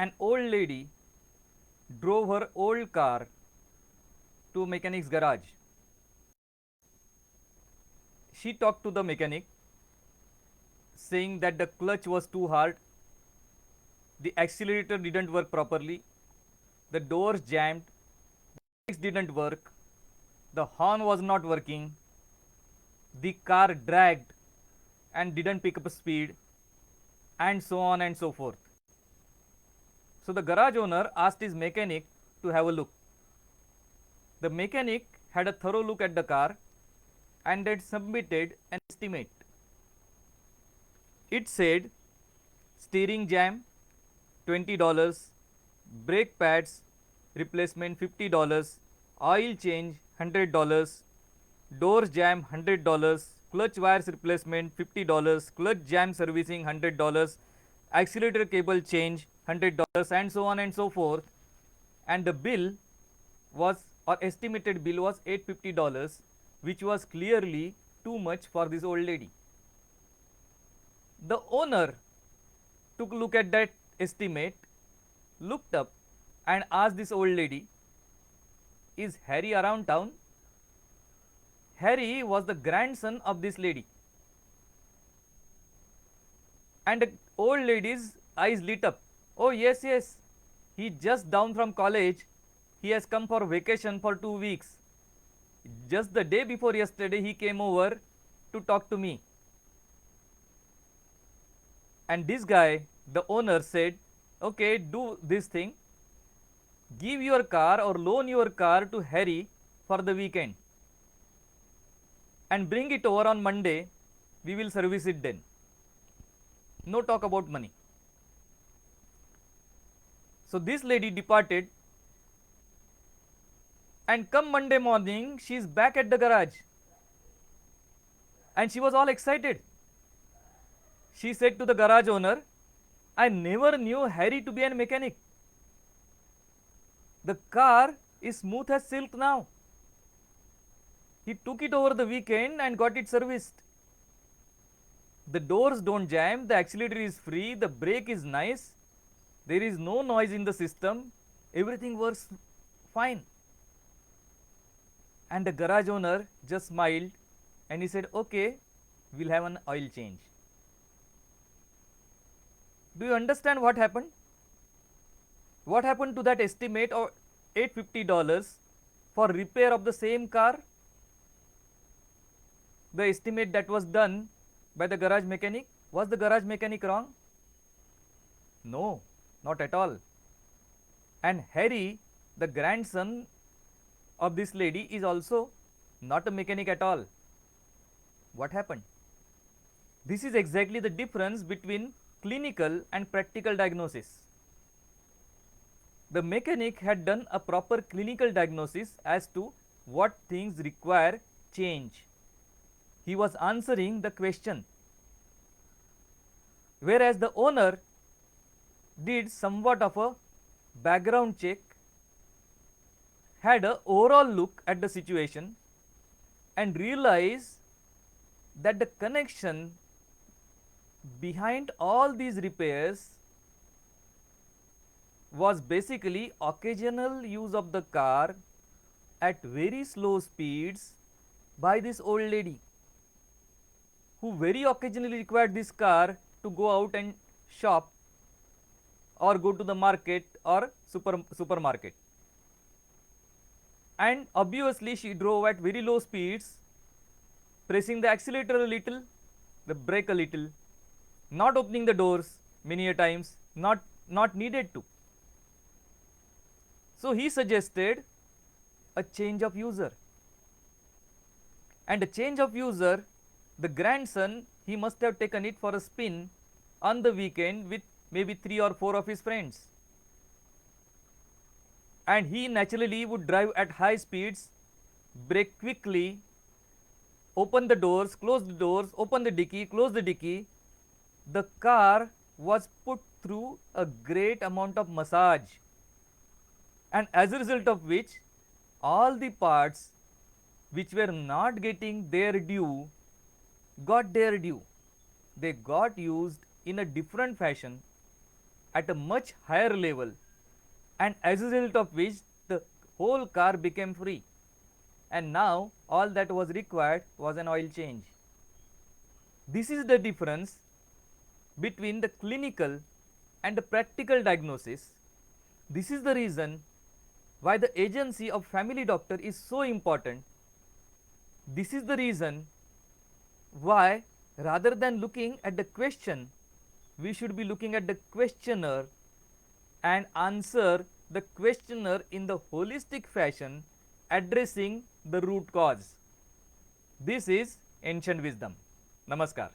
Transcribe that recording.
An old lady drove her old car to a mechanic's garage. She talked to the mechanic saying that the clutch was too hard, the accelerator didn't work properly, the doors jammed, the brakes didn't work, the horn was not working, the car dragged and didn't pick up speed, and so on and so forth. So the garage owner asked his mechanic to have a look. The mechanic had a thorough look at the car and had submitted an estimate. It said steering jam $20, brake pads replacement $50, oil change $100, doors jam $100, clutch wires replacement $50, clutch jam servicing $100, accelerator cable change $100, and so on and so forth. And the bill was, or estimated bill was $850, which was clearly too much for this old lady. The owner took a look at that estimate, looked up and asked this old lady, "Is Harry around town?" Harry was the grandson of this lady. And the old lady's eyes lit up. "Oh, yes, yes, he just down from college. He has come for vacation for 2 weeks. Just the day before yesterday he came over to talk to me." And this guy, the owner, said, "Okay, do this thing. Give your car or loan your car to Harry for the weekend and bring it over on Monday. We will service it then. No talk about money." So this lady departed, and come Monday morning she is back at the garage and she was all excited. She said to the garage owner, "I never knew Harry to be a mechanic. The car is smooth as silk now. He took it over the weekend and got it serviced. The doors don't jam, the accelerator is free, the brake is nice, there is no noise in the system, everything works fine." And the garage owner just smiled and he said, "Okay, we'll have an oil change." Do you understand what happened? What happened to that estimate of $850 for repair of the same car? The estimate that was done by the garage mechanic, was the garage mechanic wrong? No, not at all. And Harry, the grandson of this lady, is also not a mechanic at all. What happened? This is exactly the difference between clinical and practical diagnosis. The mechanic had done a proper clinical diagnosis as to what things require change. He was answering the question, whereas the owner did somewhat of a background check, had an overall look at the situation and realized that the connection behind all these repairs was basically occasional use of the car at very slow speeds by this old lady, who very occasionally required this car to go out and shop or go to the market or supermarket. And obviously she drove at very low speeds, pressing the accelerator a little, the brake a little, not opening the doors many a times, not needed to. So he suggested a change of user. And a change of user, the grandson, he must have taken it for a spin on the weekend with maybe 3 or 4 of his friends. And he naturally would drive at high speeds, brake quickly, open the doors, close the doors, open the dicky, close the dicky. The car was put through a great amount of massage, and as a result of which all the parts which were not getting their due got their due. They got used in a different fashion at a much higher level, and as a result of which the whole car became free, and now all that was required was an oil change. This is the difference between the clinical and the practical diagnosis. This is the reason why the agency of family doctor is so important. This is the reason why, rather than looking at the question, we should be looking at the questioner and answer the questioner in the holistic fashion, addressing the root cause. This is ancient wisdom. Namaskar.